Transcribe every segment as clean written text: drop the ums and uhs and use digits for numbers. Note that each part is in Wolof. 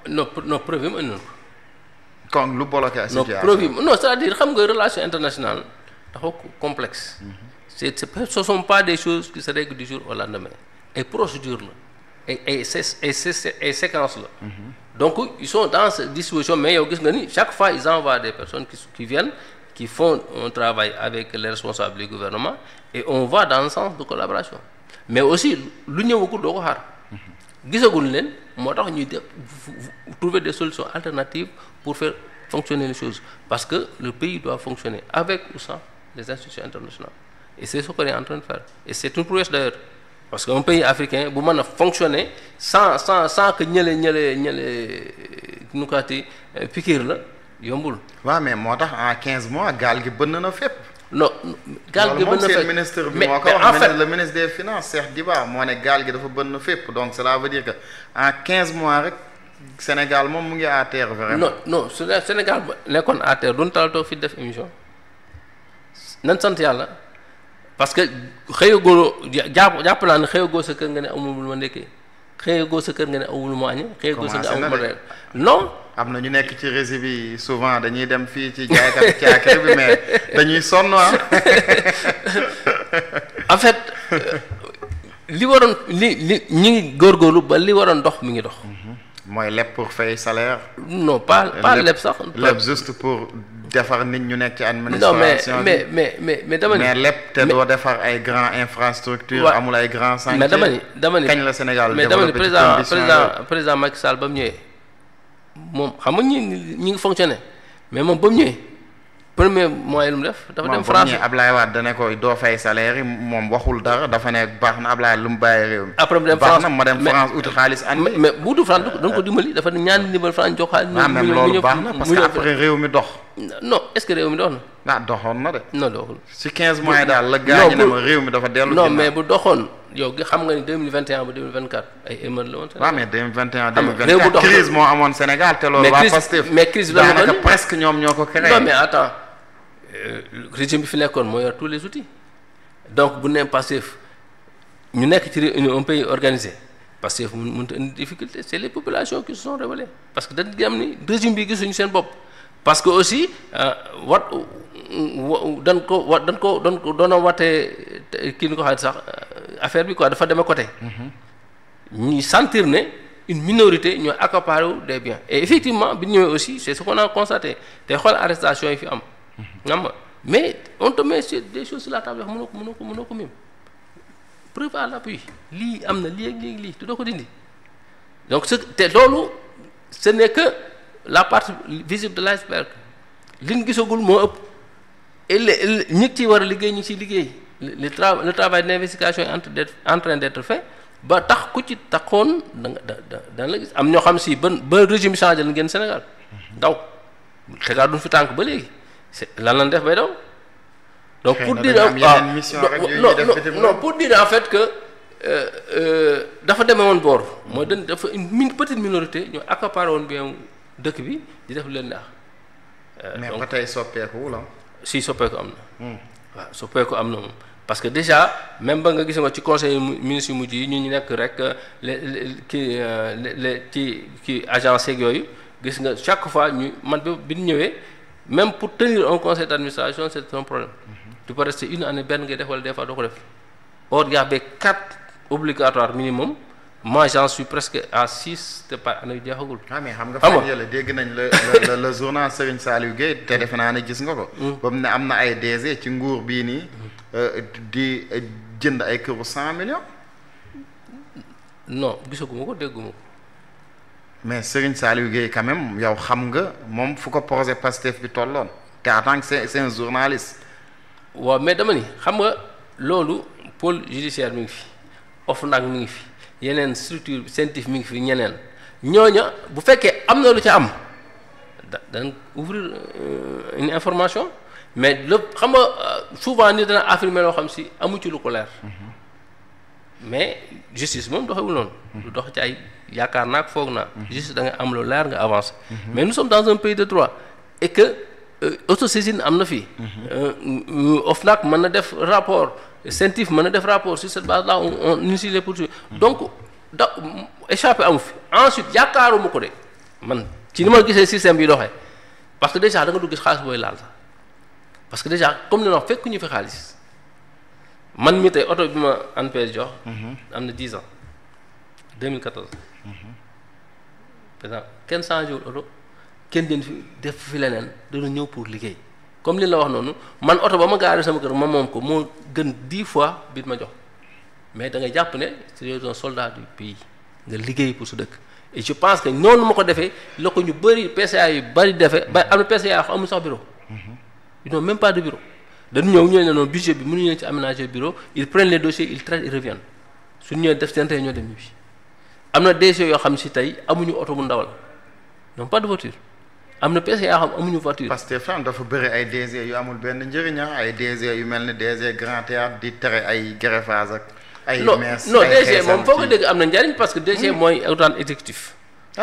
non preuve yi mu indi kon lu bloqué la situation non preuve yi non c'est-à-dire xam nga relation internationale dafa complexe. Ce sont pas des choses qui se règlent du jour au lendemain ay procédure la ay séquence la. Donc ils sont dans cette disposition mais yow gis nga ni chaque fois ils envoient des personnes qui viennent qui font un travail avec les responsables du gouvernement et on va dans le sens de collaboration mais aussi lu ñëwagul doo ko xaar. gisagul leen moo tax ñuy def trouver des solutions alternatives pour faire fonctionner les choses parce que le pays doit fonctionner avec ou sans les institutions internationales et c'est ce qu'on est en train de faire et c'est une prouesse d'ailleurs parce qu'un pays africain bu mën a fonctionner sans que ñële nu ko ati piqûre la yombul. waaw mais moo tax en 15 mois gaal gi bënn na fépp. non gaal gi bënn na fépp ministre bi moo ko wax le ministre des finances Cheikh Diba moo ne gaal gi dafa bënn fépp donc cela veut dire que en 15 mois rek Sénégal moom mu ngi à terre vraiment. non Sénégal ba nekkoon à terre duñ tal toog fi def émission nan sant yàlla parce que xëyagoo jàpp naa ne xëyagoo sa kër nga ne amul lu ma ndekkee xëyagoo sa kër nga ne amul lu ma añee xëyagoo sa kër amul ma reer non. am na ñu nekk ci réseau bi souvent dañuy dem fii ci jaaykat caakiri bi mais dañuy sonn en fait li waroon li ñi ngi góorgóorlu ba li waroon dox mi ngi dox. mooy lépp pour fay salaire. non pas lépp sax. lépp juste pour defar nit ñu nekk ci administration. non mais dama ni. mais lépp te doo defar ay grand infrastructure amul ay grand chantier. mais dama ni kañ la Sénégal mais dama ni développé président Macky Sall ba mu ñëwee moom xam nga ñi ngi fonctionné mais moom ba mu ñëwee premier mois lu mu def. dafa dem France moom Ablaye Wade da ne ko doo fay salaire yi moom waxul dara dafa ne baax na Ablaye lu mu bàyyi réew mi. après mu dem baax France na ma dem France uti xaalis andi. mais bu utu France dañ ko dimbali dafa ne ñaan dimbali France jox xaalis. même loolu baax na parce que après réew mi dox. non est-ce que réew mi dox na. doxoon na de. non doxul si 15 mois daal la gaañ ne ma réew mi dafa dellu. non mais bu doxoon yow xam nga ni 2021 ba 2024 ay émeutes la woon. waaw mais 2021 2024 crise moo amoon Sénégal te loolu. waa Pastef mais crise bi daanaka presque ñoom ñoo ko créé. non mais attends régime bi fi nekkoon moo yor tous les outils donc bu nee Pastef ñu nekk ci un pays organisé Pastef mënut a indi difficulté c'est les populations qui se sont rebellées parce que dañ am ni régime bi gisuñu seen bopp parce que aussi dañ ko doon watee kii ni ko xam sax affaire bi quoi dafa demee côté. ñuy sentir ne une minorité ñoo accaparé wu des biens et effectivement bi ñëwee aussi c'est ce qu'on a constaté te xool arrestation yi fi am. xam nga mais on te met des choses sur la table yoo xam mënoo ko même preuve à l'appui lii am na lii ak lii te doo ko dindi donc te loolu ce n'est que la partie visible de l'iceberg liñ gisagul moo ëpp et ñi ci war a liggéey ñi ciy liggéey le travail d'investigation est en train d'être fait ba tax ku ci taxoon da la gis am ñoo xam si ba régime changé la ngeen Sénégal daw xegaat duñ fi tànk ba léegi lan lañ def bay daw donc pour dire non pour dire en fait que dafa demee woon boor mooy dafa une petite minorité ñoo accaparé woon bien dëkk bi di def leen neex. mais ba tey soppeeku la. si soppeeku am na. waaw soppeeku am na moom parce que déjà même ba nga gis nga ci conseil ministre yu mujj yi ñu nekk rek ci agence yeeg yooyu gis nga chaque fois ñu man bi ñu ñëwee. même pour tenir un conseil d'administration c'est un problème tu peux rester une année benn ngay def wala des fois doo ko def or il y avait 4 obligatoires minimum moi j'en suis presque à 6 te par année jeexagul. mais xam nga fan yële dégg nañ le journal Serigne Saliou Gueye te defe naa ne gis nga ko. ba mu ne am na ay DG ci nguur bii nii di jënd ay këru 100 millions. non gisaguma ko dégguma ko. mais Serigne Saliou Gueye quand même yow xam nga moom fu ko projet Pastef bi tolloon te en tant que c'est un journaliste. waaw mais dama ni xam nga loolu pôle judiciaire mi ngi fi OFNAC mi ngi fi yeneen structure scientifique mi ngi fi ñeneen ñooña bu fekkee am na lu ca am dañ ouvrir une information mais lépp xam nga souvent ni dana affirmer loo xam si amu ci lu ko leer mais justice moom doxewul noonu. du dox ci ay yaakaar naa ko foog naa. justice da nga am lu leer nga avancer. mais nous sommes dans un pays de droit et que autosaisine am na fii. OFNAC mën na def rapport scientifique mën na def rapport sur cette base là on initie les poursuites donc échappé amu fi ensuite yaakaaruma ko de man ci ni ma gisee système bi doxee parce que déjà da nga du gis xaalis booy laal sax parce que déjà comme ni ma wax fekk ñu fi xaalis man mi tey oto bi ma ANPEJ jox. am na 10 ans 2014. par exemple kenn changé wul oto kenn den fi def fi leneen dana ñëw pour liggéey comme li la wax noonu man oto ba ma gaaree sama kër ma moom ko moo gën 10 fois bi ma jox mais da ngay jàpp ne c'est un soldat du pays nga liggéey pour su dëkk. et je pense que noonu ma ko defee la ko ñu bëri PCA yu bëri defee ba am na PCA yoo xam amul sax bureau. ils n'ont même pas de bureau. dañu ñëw ñu ne noonu budget bi mënuñu leen ci aménager bureau ils prennent les dossiers ils traitent ils reviennent suñu ñëwee def seen réunion dem ñibbi am na DG yoo xam si tey amuñu oto bu ndaw la non pas de voiture am na PCA yoo xam amuñu voiture. parce que fan dafa bëri ay DG yu amul benn njëriñ ay DG yu mel ne DG Grand Théâtre di tere ay greffage ak. ay mees non DG moom foo ko dégg am na njariñ parce que DG mooy autant exécutif.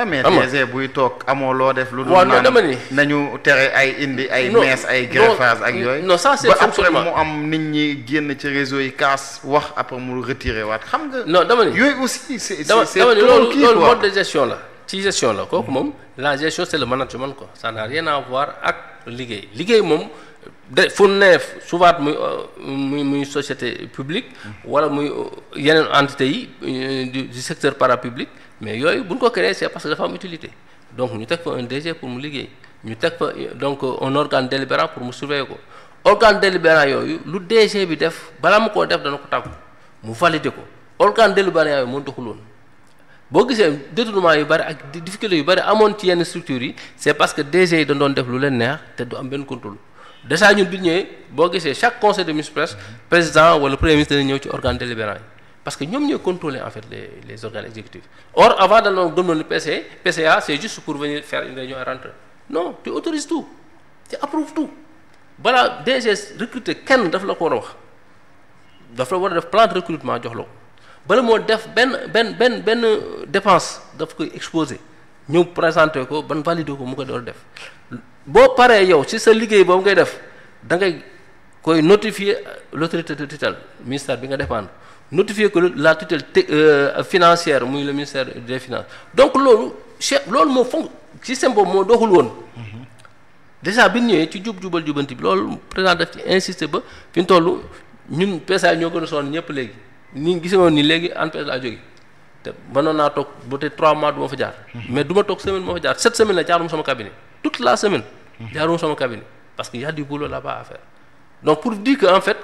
mais DG buy toog amoo loo def. lu dul naan dama ni nañu tere ay indi ay mees ay greffage ak yooyu. non ça c'est fonctionnement ba après mu am nit ñi génn ci réseau yi kaas wax après mu retiré waat xam nga. non dama ni yooyu aussi c'est dama ni loolu mode de gestion la ci gestion la kooku moom la gestion c'est le management quoi ça n'a rien à voir ak liggéey moom. de fu neef souvent muy société publique wala muy yeneen entités yi du secteur parapublic mais yooyu bu ñu ko créé c'est parce que dafa am utilité donc ñu teg fa un DG pour mu liggéey ñu teg fa donc un organe délibérant pour mu surveiller ko organe délibérant yooyu lu DG bi def balaa mu koo def dana ko tàggu mu valider ko organe délibérant yooyu moo doxul woon boo gisee détournement yu bëri ak difficulté yu bëri amoon ci yenn structures yi c'est parce que DG yi dañ doon def lu leen neex te du am benn contrôle. déjà ñun bi ñëwee boo gisee chaque conseil de ministre presque président wala premier ministre dana ñëw ci organe délibérant yi parce que ñoom ñooy contrôler en fait les organes exécutifs or avant dañoo gëmoon ni PCA c'est juste pour venir faire une réunion et rentrer non tu autorises tout tu approuves tout balaa DG recruter kenn daf la ko war a wax daf la war a def plan de recrutement jox la ko bala moo def benn dépense daf koy exposer ñëw présenter ko ban valider ko mu ko door def boo paree yow ci sa liggéey boobu ngay def da ngay koy notifier l'autorité de tutelle ministère bi nga dépendre notifier que la tutelle financière muy le ministère des finances donc loolu loolu moo fonk système boobu moo doxul woon déjà bi ñu ñëwee ci jubanti bi loolu président daf ci insister ba fi ñu toll ñun PCA ñoo gën a sonn ñëpp léegi ni gisoon ni léegi ANPEJ laa jóge te mënoon naa toog ba tey 3 mois du ma fa jaar mais du ma toog semaine moo fa jaar 7 semaines la jaaruma sama cabinet toute la semaine jaaruma sama cabinet parce que y a du boulot là-bas à faire donc pour dire que en fait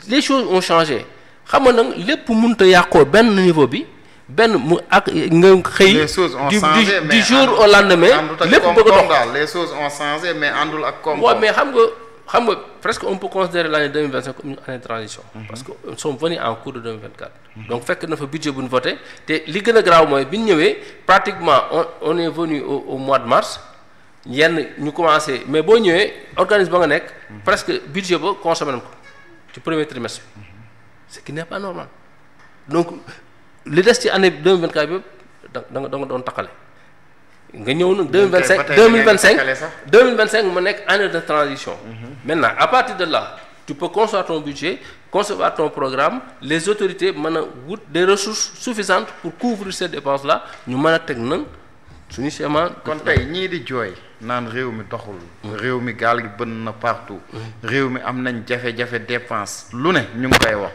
les choses ont changé xam nga nag lépp mënut a yàqoo benn niveau bi benn mu ak nga xëy. les choses ont changé du jour au lendemain. lépp bëgg a dox les choses ont changé mais àndul ak koom. waaw mais xam nga presque on peut considérer l'année 2025 comme une année de transition. parce que nous sommes venus en cours de 2024. donc fekk na fa budget bu ñu voté te li gën a graaw mooy bi ñu ñëwee pratiquement on est venu au mois de mars. yenn ñu commencé mais boo ñëwee organisme ba nga nekk presque budget ba consommé nañ ko ci premier trimestre bi ce qui n'est pas normal donc li des ci année 2024 bi da nga doon taqale nga ñëw nag 2025 ma nekk année de transition maintenant à partir de là tu peux concevoir ton budget concevoir ton programme les autorités mën a wut des ressources suffisantes pour couvrir ces dépenses là ñu mën a teg nag suñu schéma. kon tey ñii di jooy naan réew mi doxul. réew mi gaal gi bënn na partout. réew mi am nañ jafe-jafe dépense lu ne ñu ngi koy wax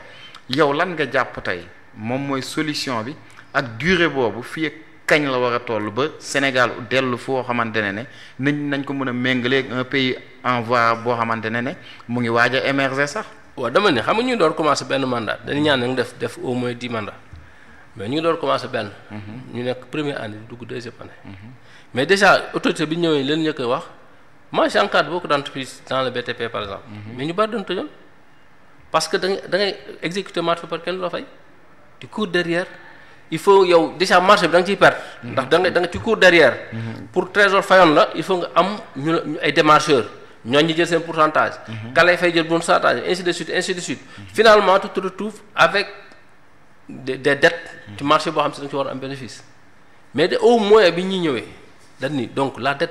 yow lan nga jàpp tey moom mooy solution bi ak durée boobu fii ak kañ la war a toll ba Sénégal dellu foo xamante ne nañ ko mën a méngaleeg un pays en voie boo xamante ne mu ngi waaj a émerger sax. waaw dama ne xam nga ñu door commencer benn mandat dañu ñaan nag def au moins 10 mandats. mais ñu ngi doon commencé benn. ñu nekk première année dugg deuxième année. mais déjà autorité bi ñëwee leen ñu koy wax moi j'encadre beaucoup d'entreprises dans le BTP par exemple. mais ñu bari doon tëjoon parce que da ngay exécuter marché par kenn loo fay. tu cours derrière il faut yow déjà marché bi da nga ciy perdre. ndax da nga ci cours derrière. pour trésor fayoon la il faut nga am ñu ay démarcheurs ñooñu jël seen pourcentage. ka lay fay jël pourcentage ainsi de suite finalement tu te retrouves avec. des dettes ci marché boo xam si da nga ci war a am bénéfice mais au moins bi ñuy ñëwee dañ ni donc la dette